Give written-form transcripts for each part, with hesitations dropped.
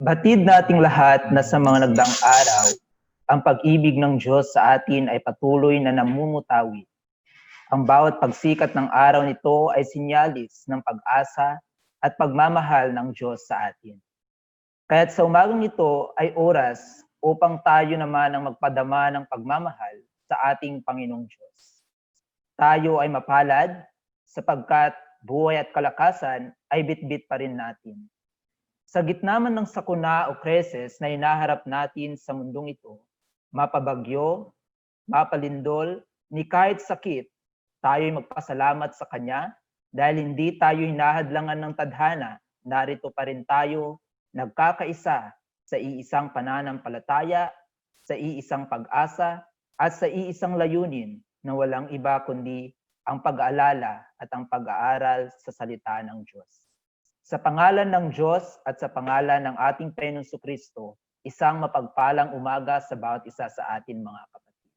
Batid nating lahat na sa mga nagdaang araw, ang pag-ibig ng Diyos sa atin ay patuloy na namumutawi. Ang bawat pagsikat ng araw nito ay sinyalis ng pag-asa at pagmamahal ng Diyos sa atin. Kaya't sa umagang ito ay oras upang tayo naman ang magpadama ng pagmamahal sa ating Panginoong Diyos. Tayo ay mapalad sapagkat buhay at kalakasan ay bitbit pa rin natin. Sa gitna man ng sakuna o krisis na hinaharap natin sa mundong ito, mapabagyo, mapalindol, ni kahit sakit, tayo'y magpasalamat sa Kanya dahil hindi tayo hinahadlangan ng tadhana, narito pa rin tayo, nagkakaisa sa iisang pananampalataya, sa iisang pag-asa, at sa iisang layunin na walang iba kundi ang pag-aalala at ang pag-aaral sa salita ng Diyos. Sa pangalan ng Diyos at sa pangalan ng ating Panginoong Jesucristo, isang mapagpalang umaga sa bawat isa sa atin mga kapatid.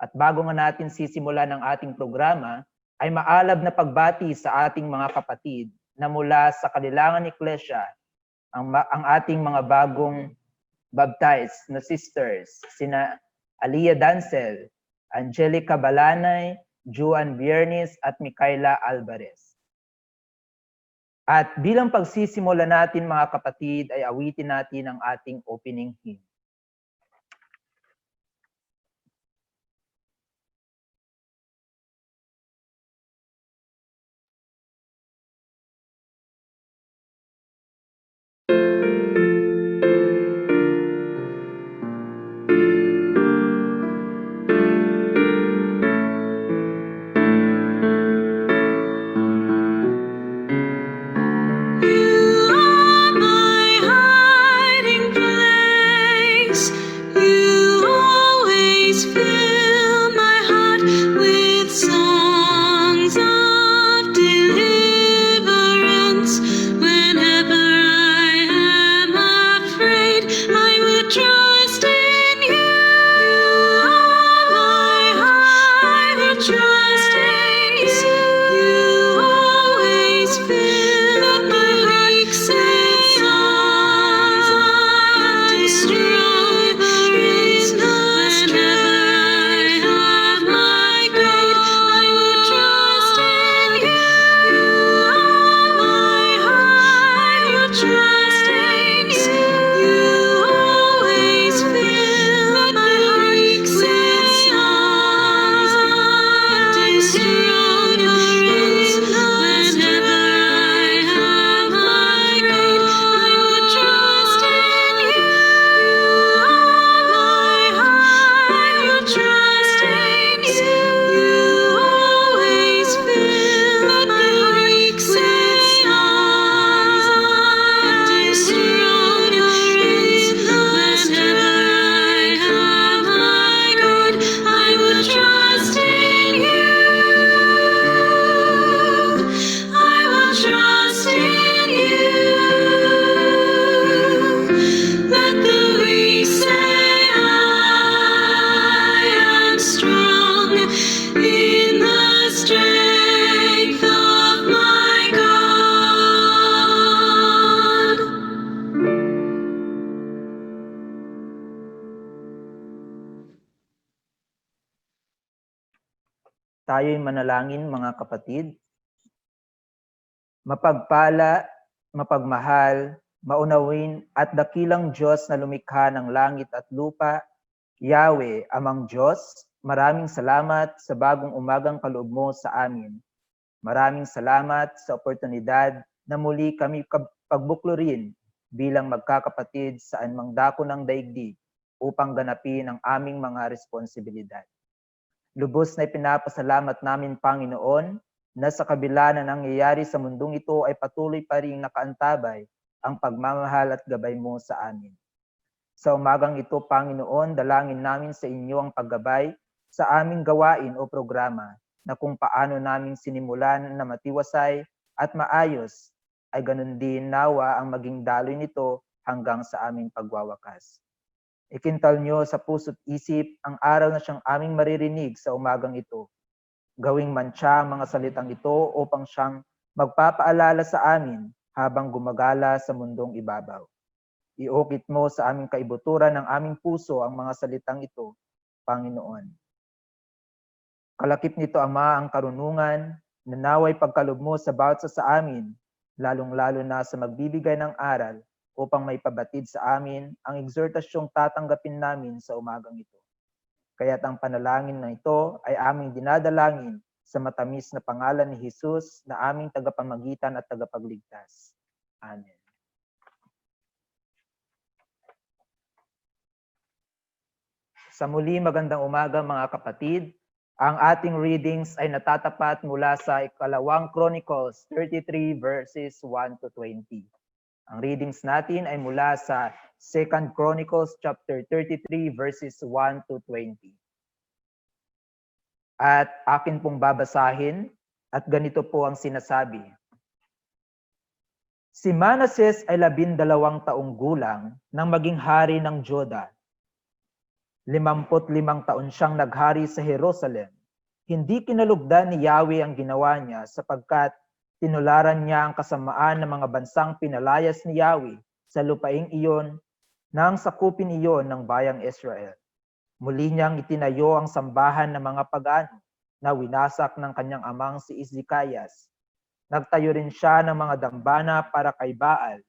At bago nga natin sisimulan ang ating programa, ay maalab na pagbati sa ating mga kapatid na mula sa Kanilangan Iglesia, ang ating mga bagong baptized na sisters, sina Alia Dancel, Angelica Balanay, Juan Viernes at Micaela Alvarez. At bilang pagsisimula natin mga kapatid ay awitin natin ang ating opening hymn. Tayo'y manalangin mga kapatid. Mapagpala, mapagmahal, maunawin at dakilang Diyos na lumikha ng langit at lupa, Yahweh, Amang Diyos, maraming salamat sa bagong umagang kaloob mo sa amin. Maraming salamat sa oportunidad na muli kami pagbuklurin bilang magkakapatid sa anumang dako ng daigdig upang ganapin ang aming mga responsibilidad. Lubos na ipinapasalamat namin, Panginoon, na sa kabila na nangyayari sa mundong ito ay patuloy pa rin nakaantabay ang pagmamahal at gabay mo sa amin. Sa umagang ito, Panginoon, dalangin namin sa inyo ang paggabay sa aming gawain o programa na kung paano namin sinimulan na matiwasay at maayos, ay ganun din nawa ang maging daloy nito hanggang sa aming pagwawakas. Ikintal nyo sa puso't isip ang araw na siyang aming maririnig sa umagang ito. Gawing mantsa ang mga salitang ito upang siyang magpapaalala sa amin habang gumagala sa mundong ibabaw. Iukit mo sa aming kaibuturan ng aming puso ang mga salitang ito, Panginoon. Kalakip nito, Ama, ang karunungan, na naway pagkalob mo sa bawat sa amin, lalong-lalo na sa magbibigay ng aral, upang may pabatid sa amin ang egzortasyong tatanggapin namin sa umagang ito. Kaya't ang panalangin na ito ay aming dinadalangin sa matamis na pangalan ni Jesus na aming tagapamagitan at tagapagligtas. Amen. Sa muli, magandang umaga mga kapatid. Ang ating readings ay natatapat mula sa Ikalawang Chronicles 33 verses 1 to 20. Ang readings natin ay mula sa 2 Chronicles chapter 33 verses 1 to 20. At akin pong babasahin at ganito po ang sinasabi. Si Manases ay 12 taong gulang nang maging hari ng Juda. 55 taon siyang naghari sa Jerusalem. Hindi kinalugdan ni Yahweh ang ginawa niya sapagkat tinularan niya ang kasamaan ng mga bansang pinalayas ni Yahweh sa lupaing iyon nang sakupin iyon ng bayang Israel. Muli niyang itinayo ang sambahan ng mga pagano na winasak ng kanyang amang si Ezekias. Nagtayo rin siya ng mga dambana para kay Baal.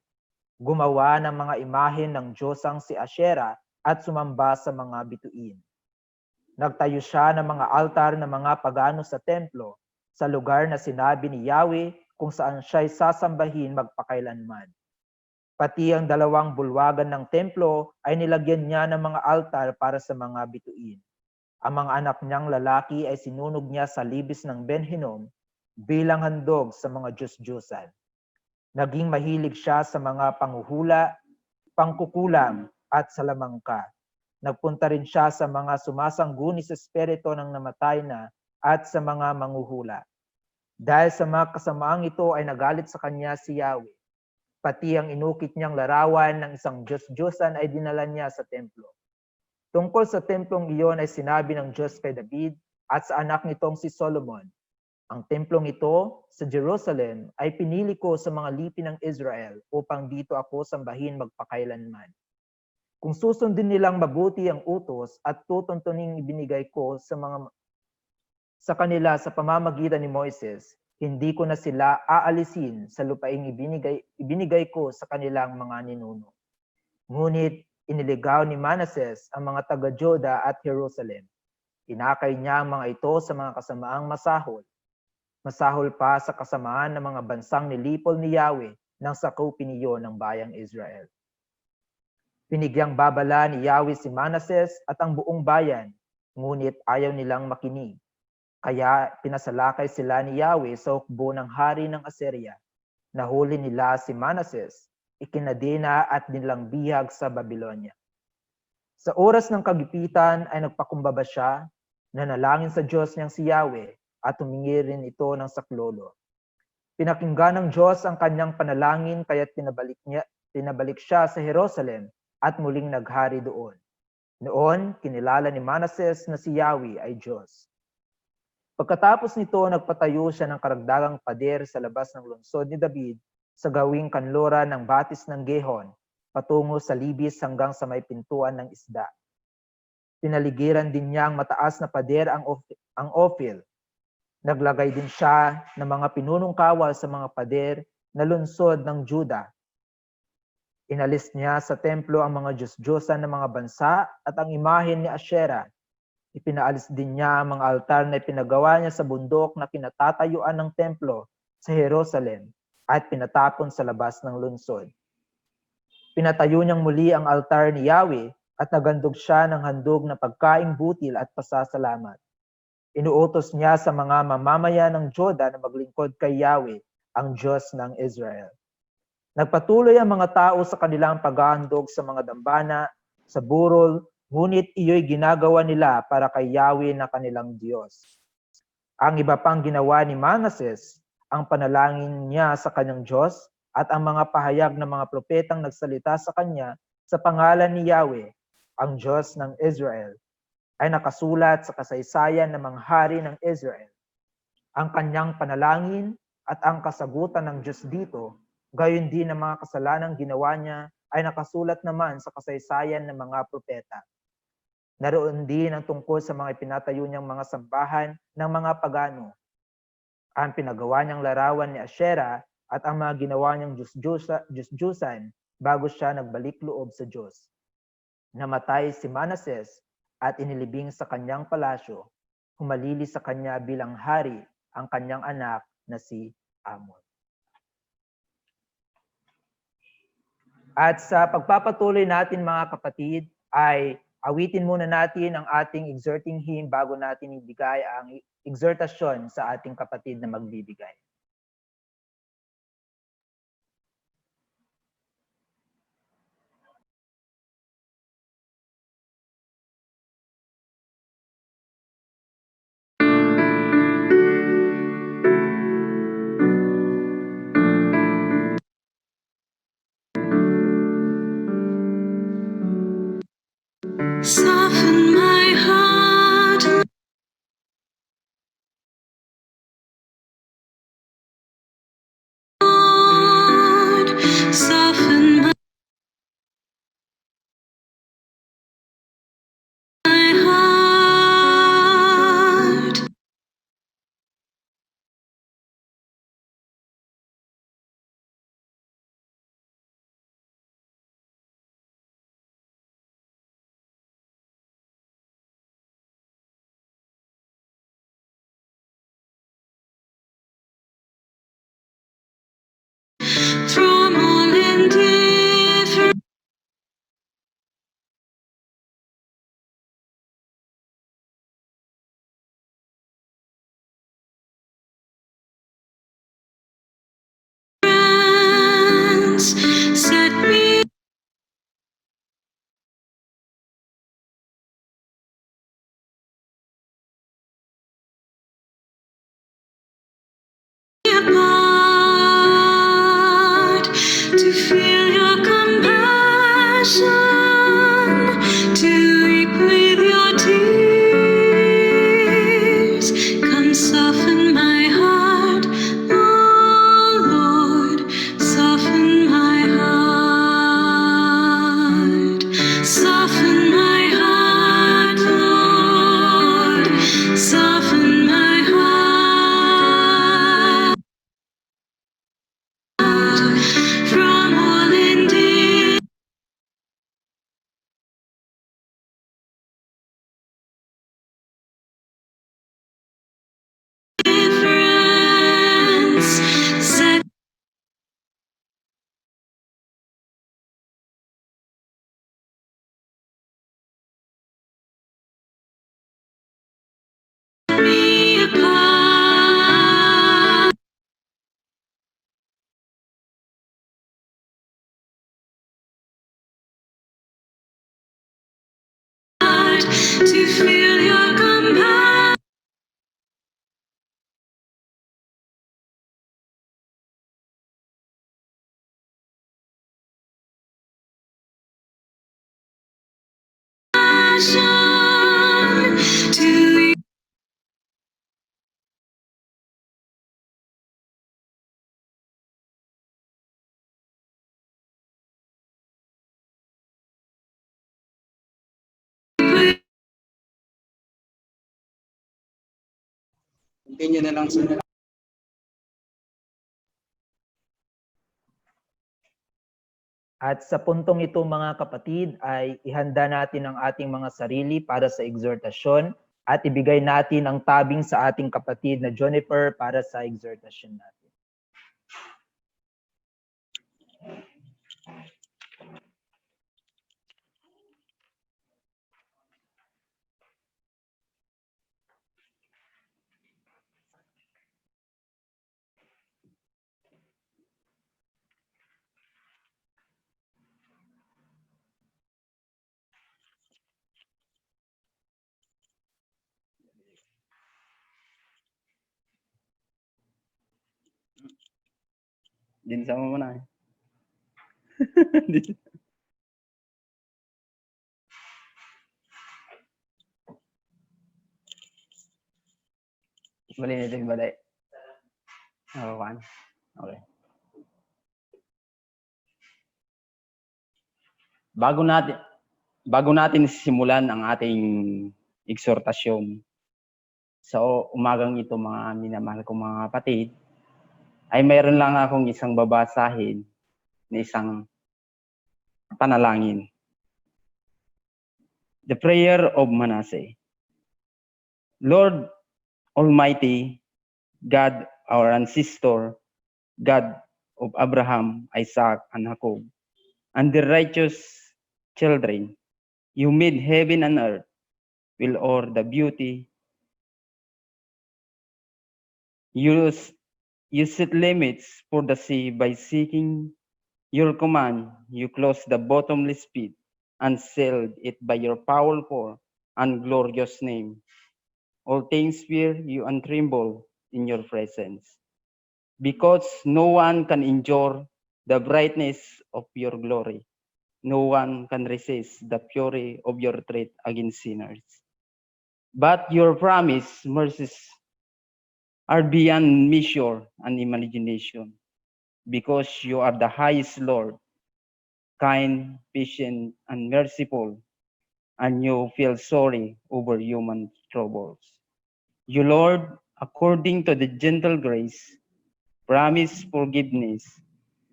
Gumawa ng mga imahen ng Diyosang si Asherah at sumamba sa mga bituin. Nagtayo siya ng mga altar ng mga pagano sa templo, sa lugar na sinabi ni Yahweh kung saan siya'y sasambahin magpakailanman. Pati ang 2 bulwagan ng templo ay nilagyan niya ng mga altar para sa mga bituin. Ang mga anak niyang lalaki ay sinunog niya sa libis ng Ben-Hinnom bilang handog sa mga Diyos-Diyosan. Naging mahilig siya sa mga panghuhula, pangkukulam, at salamangka. Nagpunta rin siya sa mga sumasangguni sa espiritu ng namatay na at sa mga manghuhula. Dahil sa mga kasamaang ito ay nagalit sa kanya si Yahweh. Pati ang inukit niyang larawan ng isang Diyos-Diyosan ay dinala niya sa templo. Tungkol sa templong iyon ay sinabi ng Diyos kay David at sa anak nitong si Solomon. Ang templong ito sa Jerusalem ay pinili ko sa mga lipi ng Israel upang dito ako sambahin magpakailanman. Kung susundin nilang mabuti ang utos at tutuntuning ibinigay ko sa kanila sa pamamagitan ni Moises, hindi ko na sila aalisin sa lupaing ibinigay ko sa kanilang mga ninuno. Ngunit iniligaw ni Manases ang mga taga-Juda at Jerusalem. Inakay niya ang mga ito sa mga kasamaang masahol. Masahol pa sa kasamaan ng mga bansang nilipol ni Yahweh nang sakupin iyon ng bayang Israel. Pinigyang babala ni Yahweh si Manases at ang buong bayan, ngunit ayaw nilang makinig. Kaya pinasalakay sila ni Yahweh sa hukbo ng hari ng Assyria. Nahuli nila si Manases, ikinadena at nilang bihag sa Babylonia. Sa oras ng kagipitan ay nagpakumbaba siya, nanalangin sa Diyos niyang si Yahweh at humingi rin ito ng saklolo. Pinakinggan ng Diyos ang kanyang panalangin kaya't pinabalik siya sa Jerusalem at muling naghari doon. Noon, kinilala ni Manases na si Yahweh ay Diyos. Pagkatapos nito, nagpatayo siya ng karagdagang pader sa labas ng lungsod ni David sa gawing kanlura ng batis ng Gihon, patungo sa libis hanggang sa may pintuan ng isda. Pinaligiran din niya ang mataas na pader ang Ophel. Naglagay din siya ng mga pinunong kawal sa mga pader na lungsod ng Juda. Inalis niya sa templo ang mga Diyos-Diyosan ng mga bansa at ang imahen ni Asherah. Ipinaalis din niya ang mga altar na ipinagawa niya sa bundok na pinatatayuan ng templo sa Jerusalem at pinatapon sa labas ng lungsod. Pinatayo niyang muli ang altar ni Yahweh at naghandog siya ng handog na pagkaing butil at pasasalamat. Inuutos niya sa mga mamamayan ng Juda na maglingkod kay Yahweh, ang Diyos ng Israel. Nagpatuloy ang mga tao sa kanilang paghahandog sa mga dambana, sa burol, ngunit iyo'y ginagawa nila para kay Yahweh na kanilang Diyos. Ang iba pang ginawa ni Manases, ang panalangin niya sa kanyang Diyos at ang mga pahayag ng mga propetang nagsalita sa kanya sa pangalan ni Yahweh, ang Diyos ng Israel, ay nakasulat sa kasaysayan ng mga hari ng Israel. Ang kanyang panalangin at ang kasagutan ng Diyos dito, gayon din ang mga kasalanang ginawa niya ay nakasulat naman sa kasaysayan ng mga propeta. Naroon din ang tungkol sa mga ipinatayo niyang mga sambahan ng mga pagano, ang pinagawa niyang larawan ni Asherah at ang mga ginawa niyang Diyos-Diyusan bago siya nagbalik loob sa Diyos. Namatay si Manases at inilibing sa kanyang palasyo. Humalili sa kanya bilang hari ang kanyang anak na si Amon. At sa pagpapatuloy natin mga kapatid ay awitin muna natin ang ating exhorting hymn bago natin ibigay ang exhortasyon sa ating kapatid na magbibigay. Soften my heart, Lord. Soften my heart. From all indifference, set me apart to feel your compassion, to weep with your tears. Come soften my heart, oh Lord, soften my heart. Soften my heart, Lord, soften my heart. From all indifference, set me apart. To feel your compassion, to Continue na lang sila. At sa puntong ito mga kapatid ay ihanda natin ang ating mga sarili para sa exhortasyon at ibigay natin ang tabing sa ating kapatid na Juniper para sa exhortasyon natin. Din sama mo na. Balik natin balik. Oh, one. Okay. bago natin simulan ang ating eksortasyon sa umagang ito, mga minamahal kong mga kapatid, ay mayroon lang akong isang babasahin na isang panalangin. The prayer of Manasseh. Lord Almighty, God, our ancestor, God of Abraham, Isaac, and Jacob, and the righteous children, you made heaven and earth with all the beauty. You set limits for the sea by seeking your command. You closed the bottomless pit and sealed it by your powerful and glorious name. All things fear you and tremble in your presence, because no one can endure the brightness of your glory. No one can resist the fury of your threat against sinners. But your promise, mercies are beyond measure and imagination, because you are the highest Lord, kind, patient, and merciful, and you feel sorry over human troubles. You, Lord, according to the gentle grace, promise forgiveness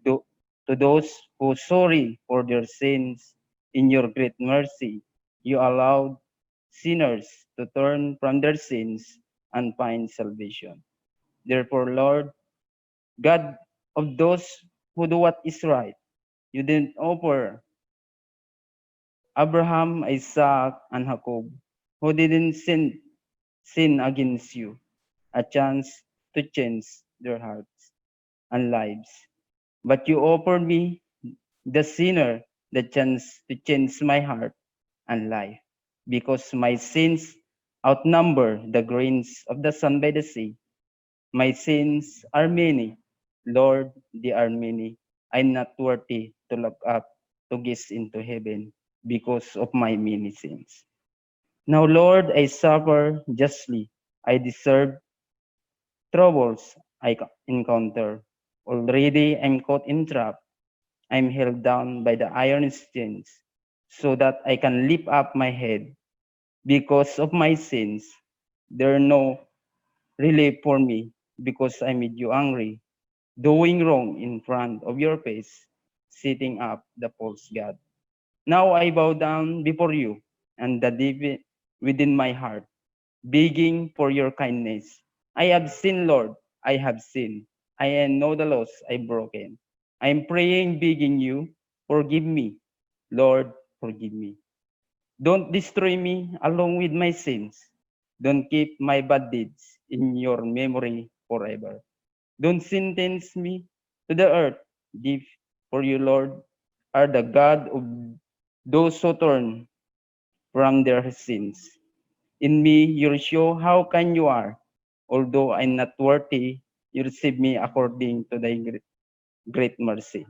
to those who sorry for their sins. In your great mercy, you allowed sinners to turn from their sins and find salvation. Therefore, Lord, God of those who do what is right, you didn't offer Abraham, Isaac, and Jacob, who didn't sin against you, a chance to change their hearts and lives. But you offered me, the sinner, the chance to change my heart and life, because my sins outnumber the grains of the sun by the sea. My sins are many, Lord, they are many. I'm not worthy to look up to gaze into heaven because of my many sins. Now, Lord, I suffer justly. I deserve troubles I encounter. Already I'm caught in trap. I'm held down by the iron chains, so that I can lift up my head. Because of my sins, there are no relief for me, because I made you angry, doing wrong in front of your face, setting up the false God. Now I bow down before you, and the deep within my heart, begging for your kindness. I have sinned, Lord, I have sinned. I know the laws I've broken. I am praying, begging you, forgive me. Lord, forgive me. Don't destroy me along with my sins. Don't keep my bad deeds in your memory forever. Don't sentence me to the earth, deep, for you, Lord, are the God of those who turn from their sins. In me, you show how kind you are. Although I'm not worthy, you receive me according to thy great mercy.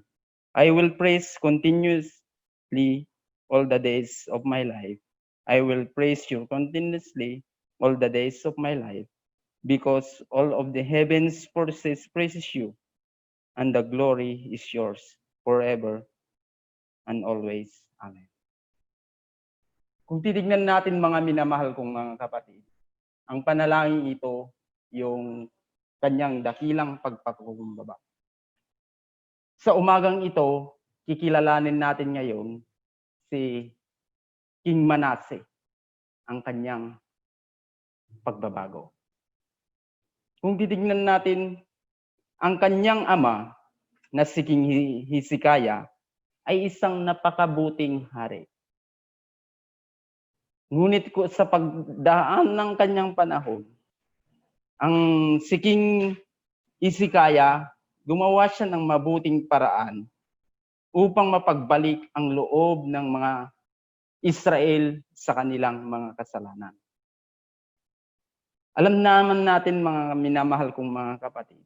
I will praise continuously all the days of my life. I will praise you continuously all the days of my life, because all of the heavens forces praises you, and the glory is yours forever and always. Amen. Kung titignan natin, mga minamahal kong mga kapatid, ang panalangin ito, yung kanyang dakilang pagpakumbaba. Sa umagang ito, kikilalanin natin ngayon si King Manasseh, ang kanyang pagbabago. Kung titignan natin, ang kanyang ama na si King Hezekiah ay isang napakabuting hari. Ngunit sa pagdaan ng kanyang panahon, ang si King Hezekiah, gumawa siya ng mabuting paraan upang mapagbalik ang loob ng mga Israel sa kanilang mga kasalanan. Alam naman natin, mga minamahal kong mga kapatid,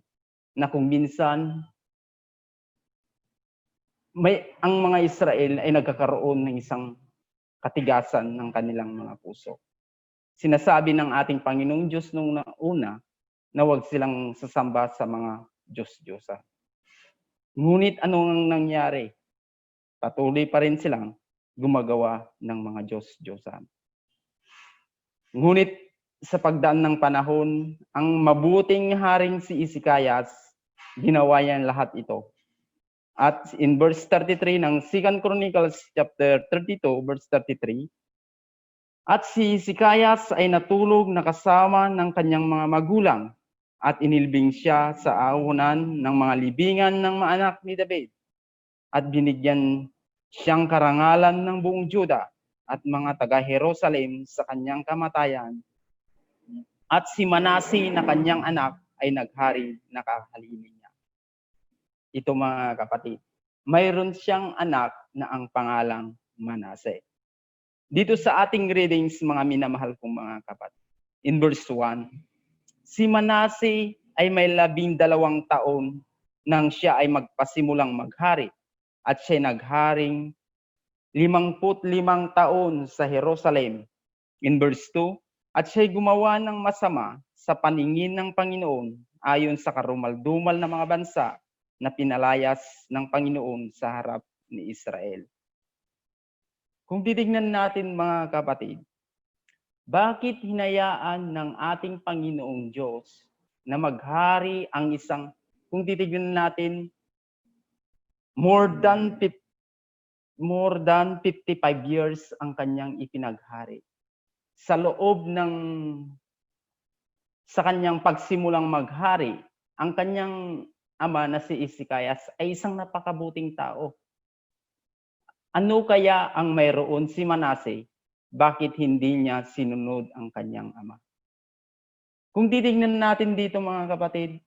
na kung minsan ang mga Israel ay nagkakaroon ng isang katigasan ng kanilang mga puso. Sinasabi ng ating Panginoong Diyos nung una na huwag silang sasamba sa mga Diyos-Diyosa. Ngunit anong nangyari? Patuloy pa rin silang gumagawa ng mga Diyos-Diyosan. Ngunit sa pagdaan ng panahon, ang mabuting haring si Hezekias, ginawa niya lahat ito. At in verse 33 ng 2 Chronicles chapter 32, verse 33, at si Hezekias ay natulog na kasama ng kanyang mga magulang at inilbing siya sa ahunan ng mga libingan ng mga anak ni David at binigyan siyang karangalan ng buong Juda at mga taga-Jerusalem sa kanyang kamatayan. At si Manase na kanyang anak ay naghari na kahalili niya. Ito mga kapatid, mayroon siyang anak na ang pangalang Manase. Dito sa ating readings, mga minamahal kong mga kapatid, in verse 1, si Manase ay may 12 taon nang siya ay magpasimulang maghari at siya nagharing 55 taon sa Jerusalem. In verse 2, at siya'y gumawa ng masama sa paningin ng Panginoon ayon sa karumal-dumal na mga bansa na pinalayas ng Panginoon sa harap ni Israel. Kung titignan natin mga kapatid, bakit hinayaan ng ating Panginoong Diyos na maghari ang isang, kung titignan natin, more than 55 years ang kanyang ipinaghari. Sa loob sa kanyang pagsimulang maghari, ang kanyang ama na si Hezekias ay isang napakabuting tao. Ano kaya ang mayroon si Manase? Bakit hindi niya sinunod ang kanyang ama? Kung titignan natin dito mga kapatid,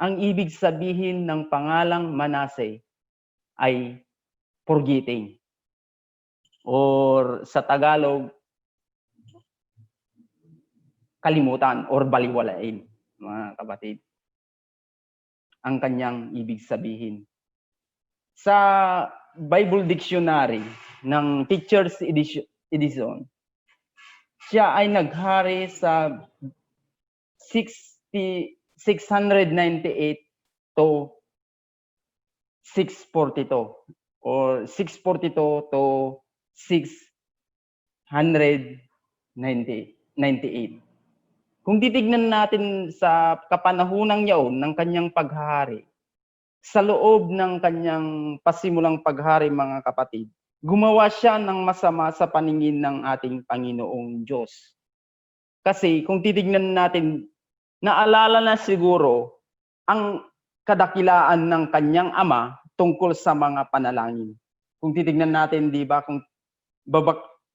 ang ibig sabihin ng pangalang Manase ay forgetting. Or sa Tagalog, kalimutan or baliwalain, mga kapatid. Ang kanyang ibig sabihin. Sa Bible Dictionary ng Teacher's Edition, siya ay naghari sa 698 to 642 or 642 to 698. Kung titignan natin sa kapanahunang yaon ng kanyang paghahari, sa loob ng kanyang pasimulang paghari mga kapatid, gumawa siya ng masama sa paningin ng ating Panginoong Diyos. Kasi kung titignan natin, naalala na siguro ang kadakilaan ng kanyang ama tungkol sa mga panalangin. Kung titignan natin, di ba, kung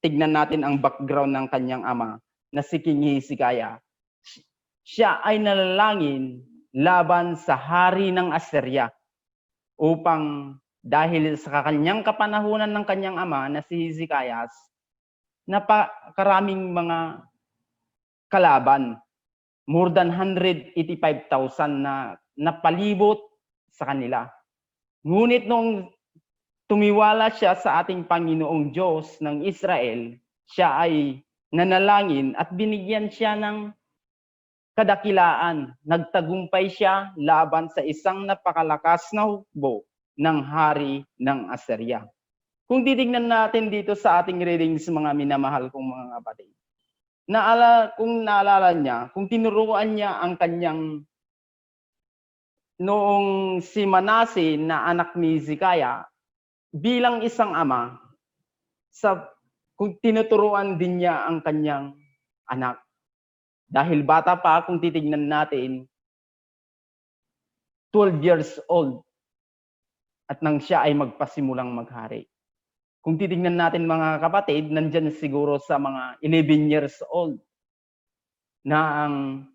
tignan natin ang background ng kanyang ama na si King Hezekiah, siya ay nalalangin laban sa hari ng Assyria upang dahil sa kanyang kapanahunan ng kanyang ama na si Hezekias, napakaraming mga kalaban, more than 185,000 na napalibot sa kanila. Ngunit nung tumiwala siya sa ating Panginoong Diyos ng Israel, siya ay nanalangin at binigyan siya ng kadakilaan. Nagtagumpay siya laban sa isang napakalakas na hukbo ng hari ng Assyria. Kung titignan natin dito sa ating readings, mga minamahal kong mga kapatid, kung naalala niya, kung tinuruan niya ang kanyang noong si Manase na anak ni Hezekiah bilang isang ama, kung tinuturuan din niya ang kanyang anak. Dahil bata pa, kung titignan natin, 12 years old at nang siya ay magpasimulang maghari. Kung titignan natin mga kapatid, nandyan siguro sa mga 11 years old na ang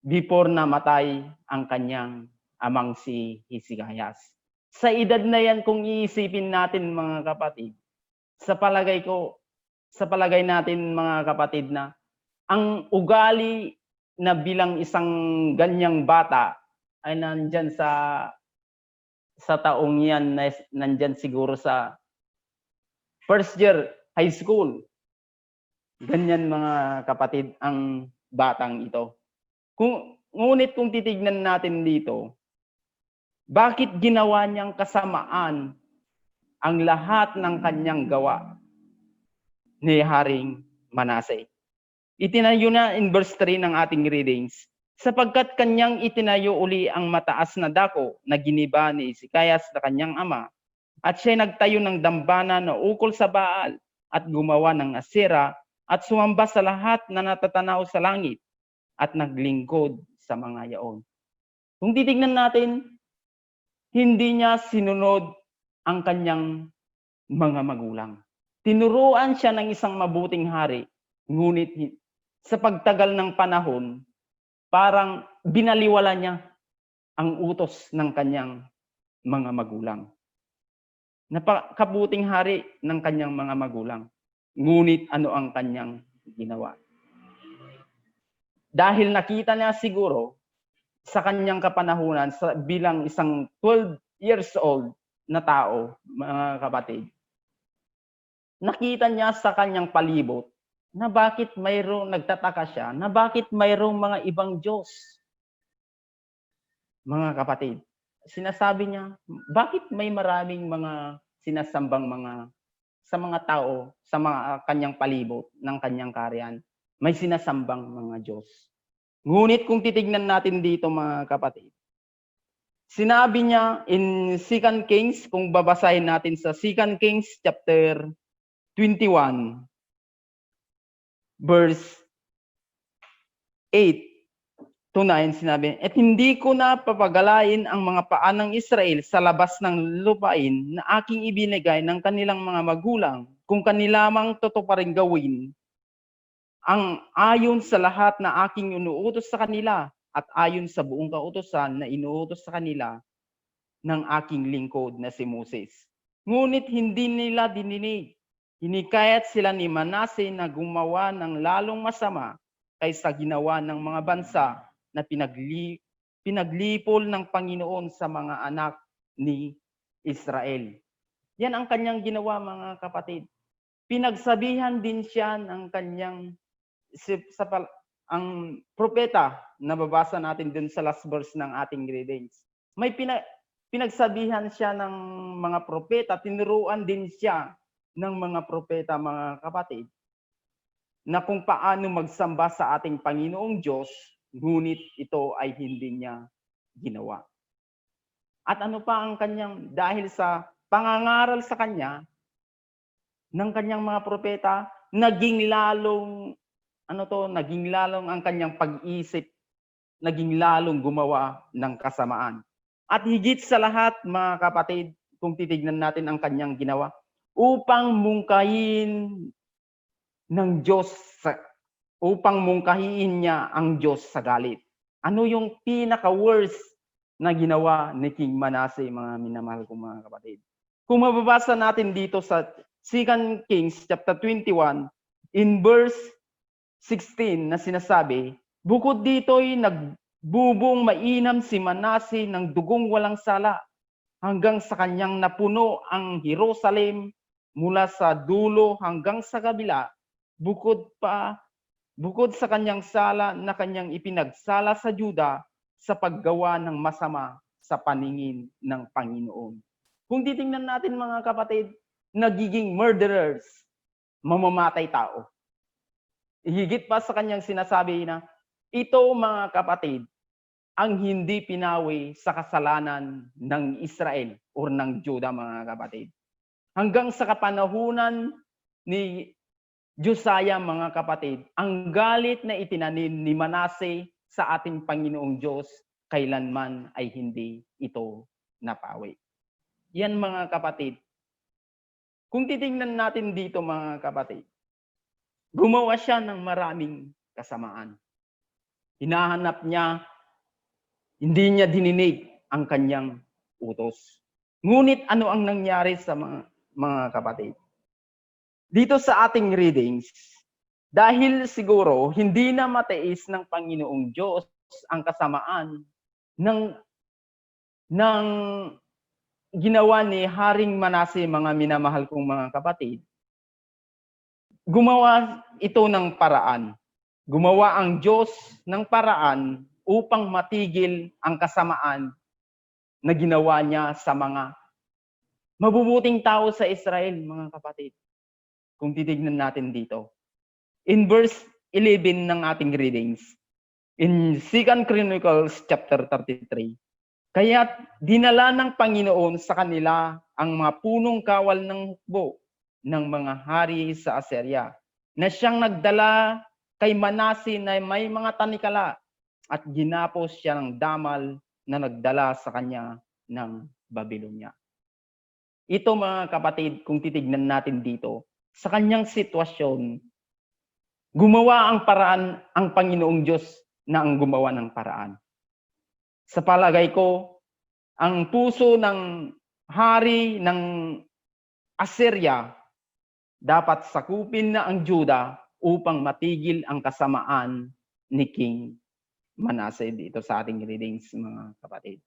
before na matay ang kanyang amang si Hezekias. Sa edad na yan, kung iisipin natin mga kapatid, sa palagay natin mga kapatid na ang ugali na bilang isang ganyang bata ay nandyan sa taong yan, nandyan siguro sa first year high school. Ganyan mga kapatid ang batang ito. Ngunit kung titignan natin dito, bakit ginawa niyang kasamaan ang lahat ng kanyang gawa? ni Haring Manase. Itinayo na in verse 3 ng ating readings, sapagkat kanyang itinayo uli ang mataas na dako na giniba ni Hezekias na kanyang ama, at siya nagtayo ng dambana na ukol sa Baal at gumawa ng Asera at sumamba sa lahat na natatanaw sa langit at naglingkod sa mga yaon. Kung titignan natin, hindi niya sinunod ang kanyang mga magulang. Tinuruan siya ng isang mabuting hari, ngunit sa pagtagal ng panahon, parang binaliwala niya ang utos ng kanyang mga magulang. Napakabuting hari ng kanyang mga magulang. Ngunit ano ang kanyang ginawa? Dahil nakita niya siguro sa kanyang kapanahunan bilang isang 12 years old na tao, mga kapatid, nakita niya sa kanyang palibot na bakit nagtataka siya, na bakit mayroong mga ibang Diyos. Mga kapatid, sinasabi niya, bakit may maraming mga sinasambang sa mga tao, sa mga kanyang palibot ng kanyang karyan, may sinasambang mga Diyos. Ngunit kung titignan natin dito, mga kapatid, sinabi niya in 2 Kings, kung babasahin natin sa 2 Kings chapter 21, verse 8 to 9, sinabi, at hindi ko na papagalain ang mga paan ng Israel sa labas ng lupain na aking ibinigay ng kanilang mga magulang, kung kanilamang tutuparing gawin ang ayon sa lahat na aking inuutos sa kanila at ayon sa buong kautusan na inuutos sa kanila ng aking lingkod na si Moses. Ngunit hindi nila dininig. Hinikayat sila ni Manase na gumawa ng lalong masama kaysa ginawa ng mga bansa na pinaglipol ng Panginoon sa mga anak ni Israel. Yan ang kanyang ginawa, mga kapatid. Pinagsabihan din siya ng kanyang ang propeta na babasa natin dun sa last verse ng ating readings. May pinagsabihan siya ng mga propeta, tinuruan din siya ng mga propeta, mga kapatid, na kung paano magsamba sa ating Panginoong Diyos, ngunit ito ay hindi niya ginawa. At ano pa ang kanyang, dahil sa pangangaral sa kanya, ng kanyang mga propeta, naging lalong ang kanyang pag-isip, naging lalong gumawa ng kasamaan. At higit sa lahat, mga kapatid, kung titignan natin ang kanyang ginawa, upang mungkahin niya ang Diyos sa galit. Ano yung pinaka-worst na ginawa ni King Manase, mga minamahal kong mga kapatid? Kung mababasa natin dito sa 2 Kings chapter 21, in verse 16 na sinasabi, bukod dito'y nagbubong mainam si Manase ng dugong walang sala, hanggang sa kanyang napuno ang Jerusalem mula sa dulo hanggang sa kabila, bukod sa kanyang sala na kanyang ipinagsala sa Juda sa paggawa ng masama sa paningin ng Panginoon. Kung titingnan natin, mga kapatid, nagiging murderers, mamamatay tao. Higit pa sa kanyang sinasabi na, ito, mga kapatid, ang hindi pinawi sa kasalanan ng Israel o ng Juda, mga kapatid. Hanggang sa kapanahunan ni Josiah, mga kapatid, ang galit na itinanim ni Manase sa ating Panginoong Diyos, kailanman ay hindi ito napawi. Yan, mga kapatid. Kung titingnan natin dito, mga kapatid, gumawa siya ng maraming kasamaan. Hinahanap niya, hindi niya dininig ang kanyang utos. Ngunit ano ang nangyari sa mga kapatid? Dito sa ating readings, dahil siguro hindi na matiis ng Panginoong Diyos ang kasamaan ng ginawa ni Haring Manase, mga minamahal kong mga kapatid, gumawa ito ng paraan. Gumawa ang Diyos ng paraan upang matigil ang kasamaan na ginawa niya sa mga mabubuting tao sa Israel, mga kapatid. kung titignan natin dito. In verse 11 ng ating readings, in 2 Chronicles chapter 33, kaya't dinala ng Panginoon sa kanila ang mga punong kawal ng hukbo ng mga hari sa Assyria, na siyang nagdala kay Manase na may mga tanikala, at ginapos siya ng damal na nagdala sa kanya ng Babylonia. Ito mga kapatid, kung titignan natin dito, sa kanyang sitwasyon, gumawa ang paraan ang Panginoong Diyos na ang gumawa ng paraan. Sa palagay ko, ang puso ng hari ng Assyria dapat sakupin na ang Juda upang matigil ang kasamaan ni King Manasseh dito sa ating readings, mga kapatid.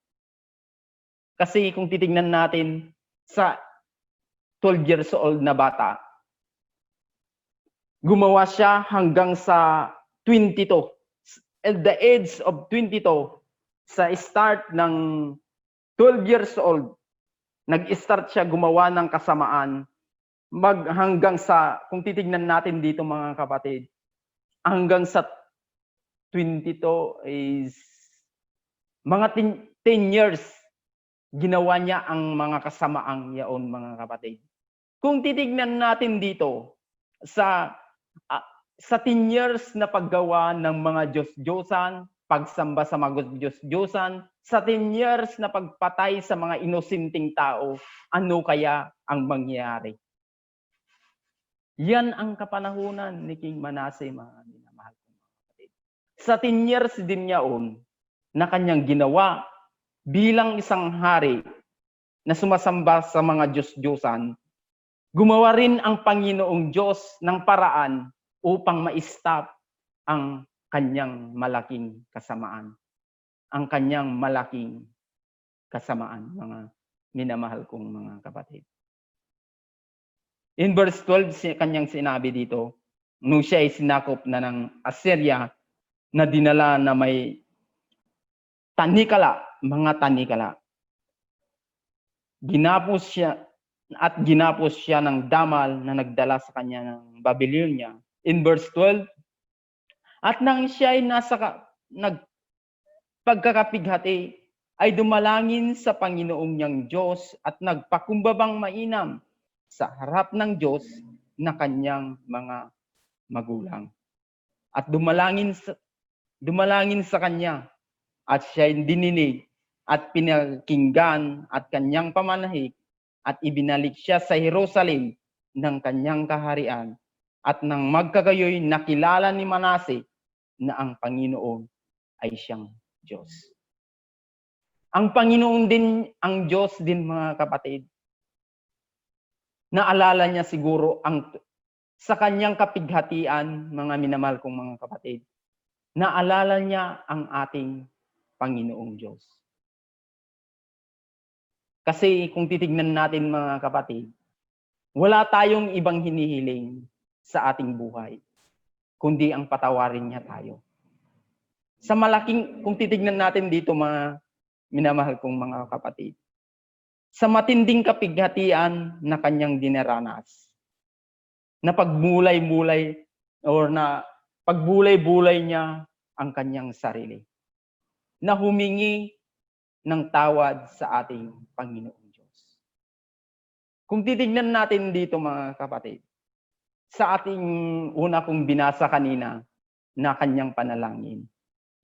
Kasi kung titignan natin sa 12 years old na bata, gumawa siya hanggang sa 22. At the age of 22, sa start ng 12 years old, nag-start siya gumawa ng kasamaan hanggang sa, kung titignan natin dito mga kapatid, hanggang sa 22 is mga 10 years ginawa niya ang mga kasamaang yaon, mga kapatid. Kung titignan natin dito sa 10 years na paggawa ng mga Diyos-Diyosan, pagsamba sa mga Diyos-Diyosan, sa 10 years na pagpatay sa mga inosenting tao, ano kaya ang mangyayari? Yan ang kapanahunan ni King Manasseh, mga minamahal kong mga kapatid. Sa 10 years din yaon na kanyang ginawa bilang isang hari na sumasamba sa mga Diyos-Diyosan, gumawa rin ang Panginoong Diyos ng paraan upang ma-stop ang kanyang malaking kasamaan. Ang kanyang malaking kasamaan, mga minamahal kong mga kapatid. In verse 12, kanyang sinabi dito, nung siya ay sinakop na ng Assyria na dinala na may tanikala, mga tanikala. Ginapos siya ng damal na nagdala sa kanya ng Babylonia. In verse 12, at nang siya ay pagkakapighati, ay dumalangin sa Panginoong niyang Diyos at nagpakumbabang mainam sa harap ng Diyos na kanyang mga magulang. At dumalangin sa kanya, at siya ay dininig at pinakinggan at kanyang pamanahik, at ibinalik siya sa Jerusalem ng kanyang kaharian, at nang magkagayoy nakilala ni Manasseh na ang Panginoon ay siyang Diyos. Ang Panginoon din, ang Diyos din, mga kapatid. Naalala niya siguro sa kanyang kapighatian, mga minamahal kong mga kapatid. Naalala niya ang ating Panginoong Diyos. Kasi kung titignan natin, mga kapatid, wala tayong ibang hinihiling sa ating buhay, kundi ang patawarin niya tayo. Kung titignan natin dito, mga minamahal kong mga kapatid, sa matinding kapighatian na kanyang dinaranas, na pagbulay-bulay niya ang kanyang sarili, na humingi ng tawad sa ating Panginoong Diyos. Kung titignan natin dito, mga kapatid, sa ating una kong binasa kanina na kanyang panalangin,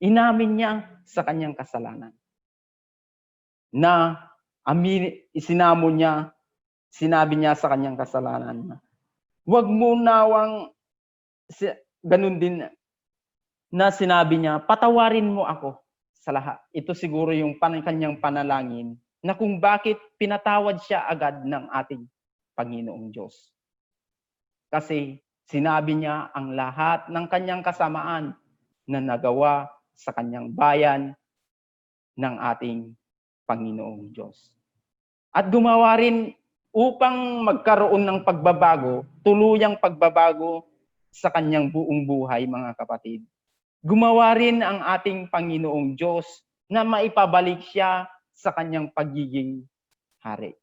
inamin niya sa kanyang kasalanan. Na sinabi niya sa kanyang kasalanan, huwag mo nawang, ganun din na sinabi niya, patawarin mo ako sa lahat. Ito siguro yung kanyang panalangin na kung bakit pinatawad siya agad ng ating Panginoong Diyos. Kasi sinabi niya ang lahat ng kanyang kasamaan na nagawa sa kanyang bayan ng ating Panginoong Diyos. At gumawa rin upang magkaroon ng pagbabago, tuluyang pagbabago sa kanyang buong buhay, mga kapatid. Gumawa rin ang ating Panginoong Diyos na maipabalik siya sa kanyang pagiging hari.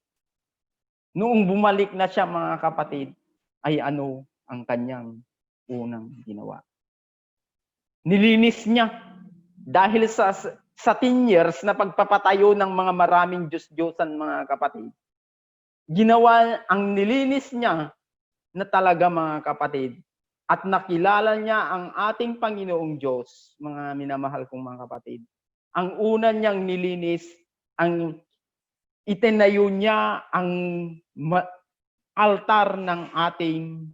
Noong bumalik na siya, mga kapatid, ay ano ang kanyang unang ginawa. Nilinis niya dahil sa 10 years na pagpapatayo ng mga maraming Diyos-Diyosan, mga kapatid. Ginawa ang nilinis niya na talaga, mga kapatid, at nakilala niya ang ating Panginoong Diyos, mga minamahal kong mga kapatid. Ang una niyang nilinis, ang itinayo niya ang altar ng ating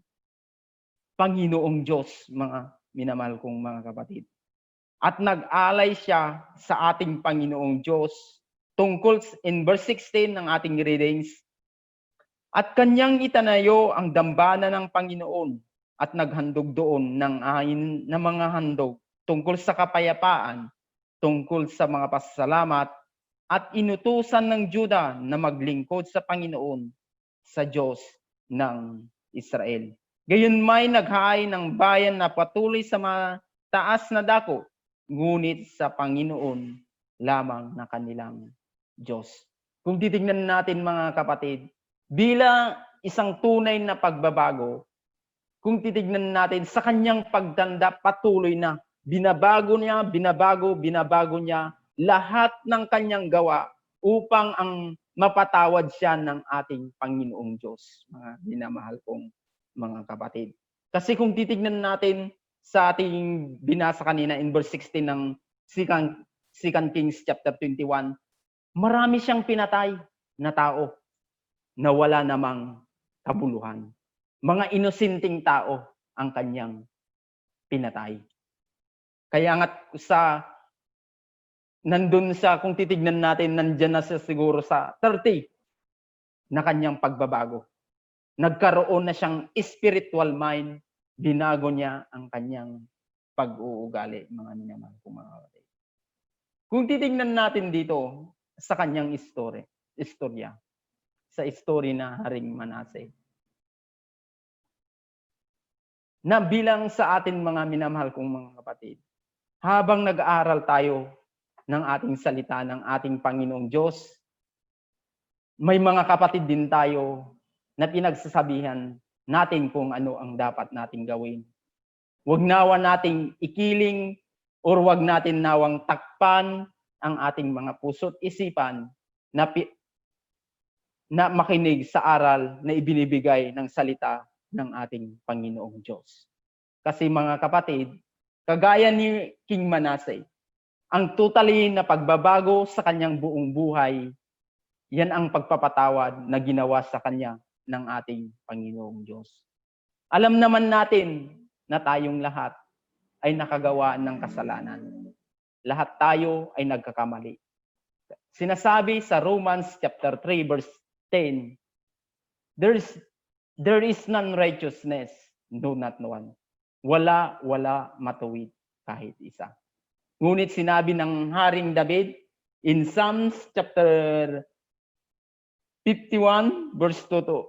Panginoong Diyos, mga minamahal kong mga kapatid. At nag-alay siya sa ating Panginoong Diyos tungkol in verse 16 ng ating readings. At kanyang itanayo ang dambana ng Panginoon at naghandog doon ng ayin na mga handog tungkol sa kapayapaan, tungkol sa mga pasasalamat, at inutusan ng Juda na maglingkod sa Panginoon, sa Diyos ng Israel. Gayunmay naghain ng bayan na patuloy sa mataas na dako, ngunit sa Panginoon lamang na kanilang Diyos. Kung titignan natin, mga kapatid, bilang isang tunay na pagbabago, kung titignan natin sa kanyang pagtanda, patuloy na binabago niya lahat ng kanyang gawa upang ang mapatawad siya ng ating Panginoong Diyos, mga minamahal kong mga kapatid. Kasi kung titignan natin sa ating binasa kanina in verse 16 ng 2 Kings chapter 21, marami siyang pinatay na tao na wala namang kabuluhan. Mga inosenteng tao ang kanyang pinatay. Kaya nga nandun sa, kung titignan natin, nandyan na siya siguro sa 30 na kanyang pagbabago. Nagkaroon na siyang spiritual mind, binago niya ang kanyang pag-uugali, mga minamahal kong mga kapatid. Kung titignan natin dito sa kanyang istorya, sa story na Haring Manase, na bilang sa atin, mga minamahal kong mga kapatid, habang nag-aaral tayo ng ating salita ng ating Panginoong Diyos, may mga kapatid din tayo na pinagsasabihan natin kung ano ang dapat nating gawin. Huwag nawa nating ikiling or huwag natin nawang takpan ang ating mga puso't isipan na makinig sa aral na ibinibigay ng salita ng ating Panginoong Diyos. Kasi, mga kapatid, kagaya ni King Manasseh, ang totally na pagbabago sa kanyang buong buhay, yan ang pagpapatawad na ginawa sa kanya ng ating Panginoong Diyos. Alam naman natin na tayong lahat ay nakagawa ng kasalanan. Lahat tayo ay nagkakamali. Sinasabi sa Romans chapter 3 verse 10, there is none righteousness, no, not one. Wala matuwid kahit isa. Ngunit sinabi ng Haring David in Psalms chapter 51 verse 2 to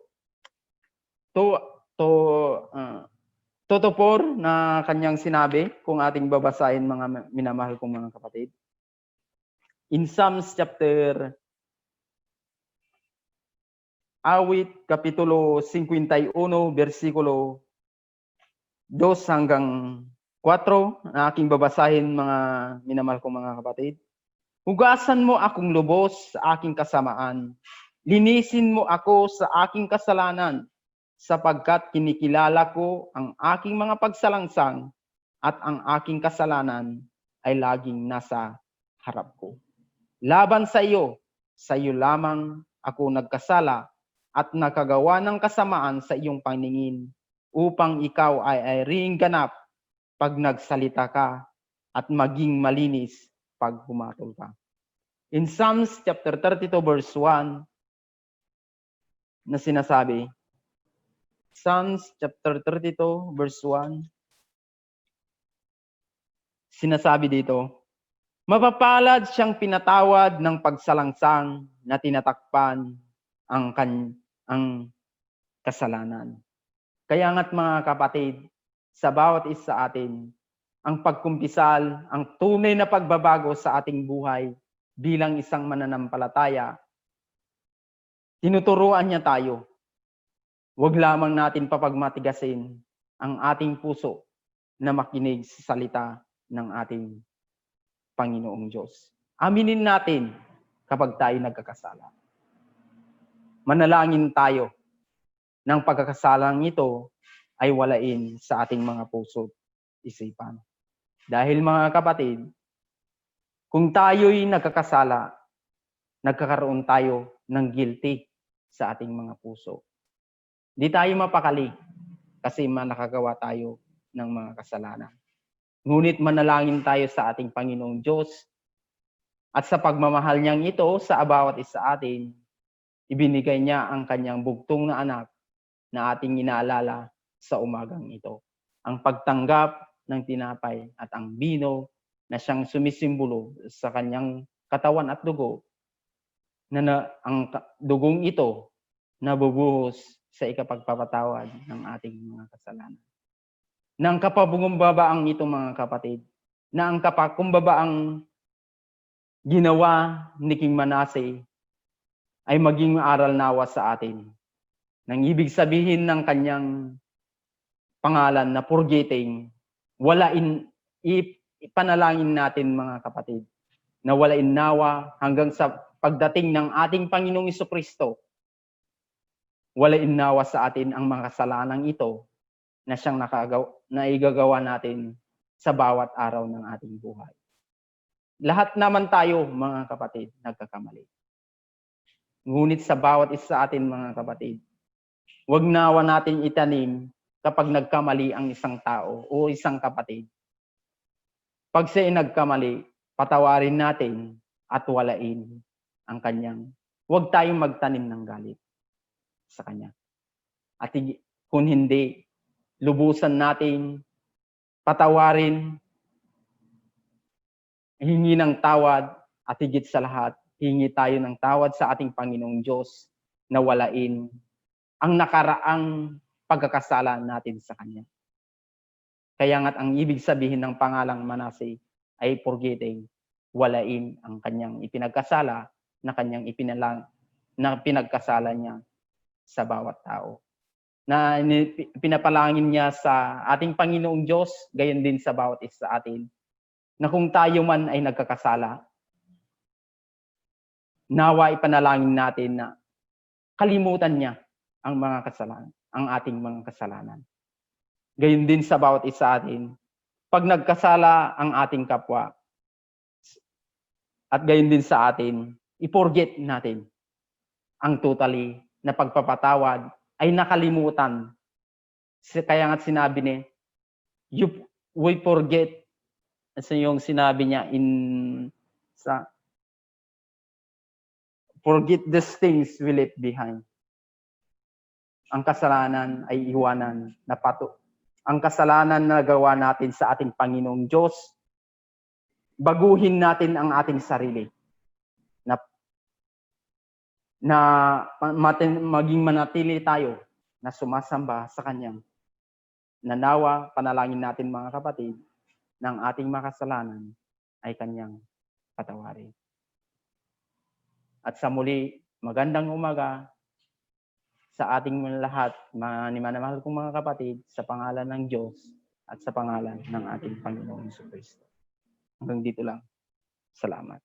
4 na kanyang sinabi, kung ating babasahin, mga minamahal kong mga kapatid. In Psalms chapter Awit, kapitulo 51, versikulo 2 hanggang 4 na aking babasahin, mga minamahal kong mga kapatid. Hugasan mo akong lubos sa aking kasamaan. Linisin mo ako sa aking kasalanan, sapagkat kinikilala ko ang aking mga pagsalangsang at ang aking kasalanan ay laging nasa harap ko. Laban sa iyo lamang ako nagkasala at nakagawa ng kasamaan sa iyong paningin, upang ikaw ay ring ganap pag nagsalita ka at maging malinis pag humatol ka. In Psalms chapter 32 verse 1 na sinasabi, Psalms chapter 32 verse 1, sinasabi dito, mapapalad siyang pinatawad ng pagsalangsang na tinatakpan ang kasalanan. Kaya nga't, mga kapatid, sa bawat isa sa atin, ang pagkumpisal, ang tunay na pagbabago sa ating buhay bilang isang mananampalataya, tinuturuan niya tayo Huwag lamang natin papagmatigasin ang ating puso na makinig sa salita ng ating Panginoong Diyos. Aminin natin kapag tayo nagkakasala. Manalangin tayo ng pagkakasalang ito ay walain sa ating mga puso at isipan. Dahil mga kapatid, kung tayo'y nagkakasala, nagkakaroon tayo ng guilty sa ating mga puso. Di tayo mapakali kasi nakagawa tayo ng mga kasalanan. Ngunit manalangin tayo sa ating Panginoong Diyos at sa pagmamahal niyang ito sa bawat isa atin, ibinigay niya ang kanyang bugtong na anak na ating inaalala sa umagang ito. Ang pagtanggap ng tinapay at ang bino na siyang sumisimbolo sa kanyang katawan at dugo, ang dugong ito nabubuhos sa ikapagpapatawad ng ating mga kasalanan. Na ang kapabumbabaang ito mga kapatid, na ang kapagkumbabaang ginawa ni King Manasseh ay maging aral nawa sa atin. Nang ibig sabihin ng kanyang pangalan na forgetting, ipanalangin natin mga kapatid, na walain nawa hanggang sa pagdating ng ating Panginoong Jesucristo, walain nawa sa atin ang mga kasalanan ito na siyang naigagawa natin sa bawat araw ng ating buhay. Lahat naman tayo, mga kapatid, nagkakamali. Ngunit sa bawat isa sa atin, mga kapatid, huwag nawa natin itanim kapag nagkamali ang isang tao o isang kapatid. Pag siya'y nagkamali, patawarin natin at walain ang kanyang. Huwag tayong magtanim ng galit sa kanya. At kung hindi, lubusan natin patawarin, hingi ng tawad, at higit sa lahat, hingi tayo ng tawad sa ating Panginoong Diyos na walain ang nakaraang pagkakasala natin sa Kanya. Kaya nga't ang ibig sabihin ng pangalang Manasseh ay forgetting, walain ang kanyang ipinagkasala na kanyang na pinagkasala niya sa bawat tao. Na pinapalangin niya sa ating Panginoong Diyos, gayon din sa bawat isa sa atin, na kung tayo man ay nagkakasala, nawa ipanalangin natin na kalimutan niya ang mga kasalanan, ang ating mga kasalanan. Gayon din sa bawat isa sa atin, pag nagkasala ang ating kapwa, at gayon din sa atin, i-forget natin ang totally na pagpapatawad ay nakalimutan. Kaya nga sinabi ni, we forget, sa yung sinabi niya forget these things we left behind. Ang kasalanan ay iwanan na ang kasalanan na nagawa natin sa ating Panginoong Diyos, baguhin natin ang ating sarili. Maging manatili tayo na sumasamba sa Kanyang. Nawa, panalangin natin mga kapatid, ng ating makasalanan ay Kanyang patawarin. At sa muli, magandang umaga sa ating lahat, manimahal kong mga kapatid, sa pangalan ng Diyos at sa pangalan ng ating Panginoong Jesucristo. Hanggang dito lang. Salamat.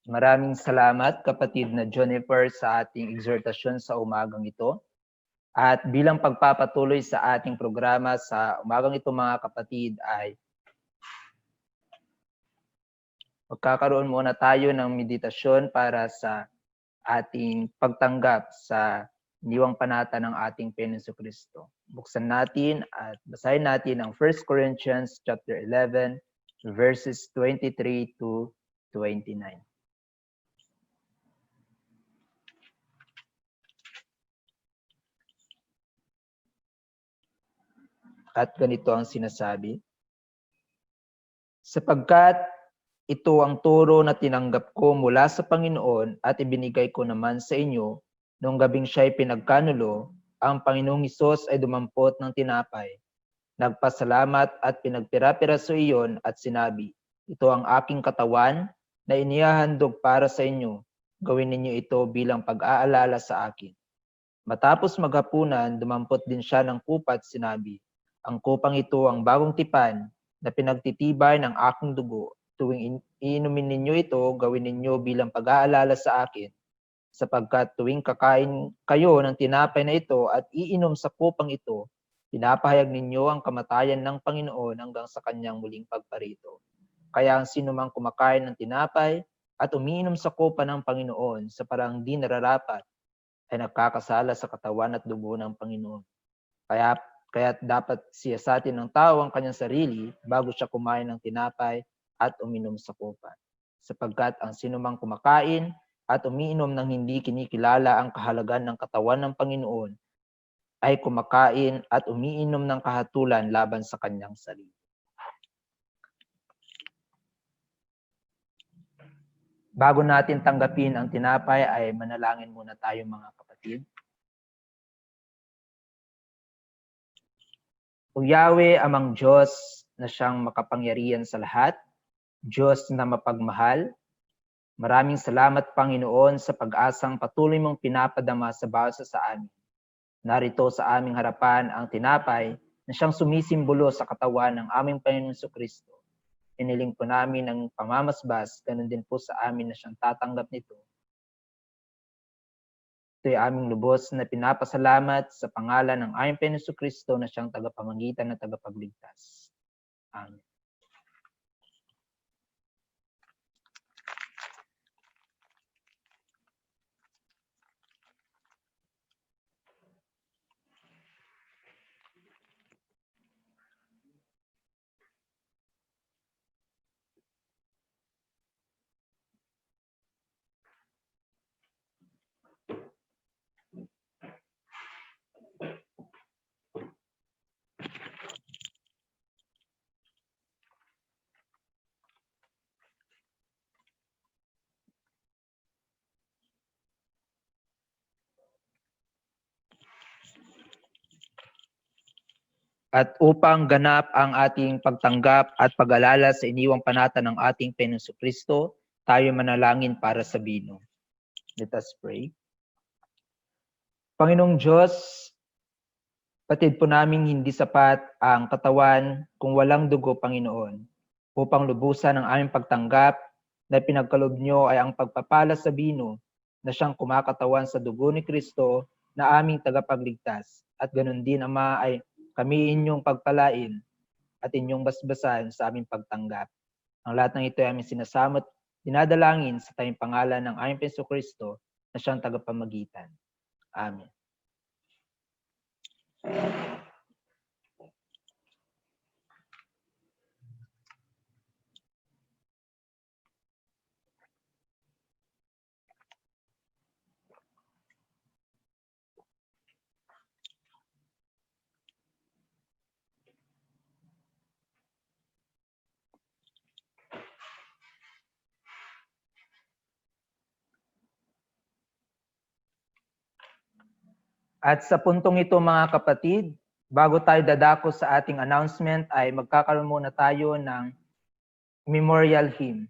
Maraming salamat, kapatid na Jonifer, sa ating exhortasyon sa umagang ito. At bilang pagpapatuloy sa ating programa sa umagang ito, mga kapatid, ay magkakaroon muna tayo ng meditasyon para sa ating pagtanggap sa iniwang panata ng ating Panginoong Jesucristo. Buksan natin at basahin natin ang 1 Corinthians chapter 11, verses 23 to 29. At ganito ang sinasabi, sapagkat ito ang turo na tinanggap ko mula sa Panginoon at ibinigay ko naman sa inyo noong gabing siya'y pinagkanulo ang Panginoong Hesus ay dumampot ng tinapay. Nagpasalamat at pinagpira-piraso iyon at sinabi, "Ito ang aking katawan na inihahandog para sa inyo. Gawin ninyo ito bilang pag-aalala sa akin." Matapos maghapunan, dumampot din siya ng kupa at sinabi, "Ang kupang ito ang bagong tipan na pinagtitibay ng aking dugo. Tuwing iinumin ninyo ito, gawin ninyo bilang pag-aalala sa akin. Sapagkat tuwing kakain kayo ng tinapay na ito at iinom sa kupang ito, pinapahayag ninyo ang kamatayan ng Panginoon hanggang sa kanyang muling pagparito. Kaya ang sinumang kumakain ng tinapay at umiinom sa kupa ng Panginoon sa parang di nararapat ay nagkakasala sa katawan at dugo ng Panginoon. Kaya dapat siyasatin ng tao ang kanyang sarili bago siya kumain ng tinapay at uminom sa kupa. Sapagkat ang sinumang kumakain at umiinom ng hindi kinikilala ang kahalagan ng katawan ng Panginoon ay kumakain at umiinom ng kahatulan laban sa kanyang sarili. Bago natin tanggapin ang tinapay ay manalangin muna tayo mga kapatid. O Yahweh, amang Diyos na siyang makapangyarihan sa lahat, Diyos na mapagmahal, maraming salamat Panginoon sa pag-asang patuloy mong pinapadama sa bawat sa amin. Narito sa aming harapan ang tinapay na siyang sumisimbolo sa katawan ng aming Panginoong Jesucristo. Iniling po namin ang pamamasbas, ganun din po sa amin na siyang tatanggap nito. Ito'y aming lubos na pinapasalamat sa pangalan ng aming Panginoong Jesucristo na siyang tagapamagitan at tagapagligtas. Amen. At upang ganap ang ating pagtanggap at pag-alala sa iniwang panata ng ating Panginoong Jesucristo, tayo manalangin para sa bino. Let us pray. Panginoong Diyos, patid po namin hindi sapat ang katawan kung walang dugo, Panginoon, upang lubusan ang aming pagtanggap na pinagkaloob nyo ay ang pagpapala sa bino na siyang kumakatawan sa dugo ni Kristo na aming tagapagligtas. At ganun din, Ama, ay kami inyong pagpalain at inyong basbasan sa aming pagtanggap. Ang lahat ng ito ay aming sinasamot, dinadalangin sa tayong pangalan ng aming Panginoong Kristo na siyang tagapamagitan. Amen. At sa puntong ito mga kapatid, bago tayo dadako sa ating announcement ay magkakaroon muna tayo ng memorial hymn.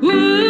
Woo!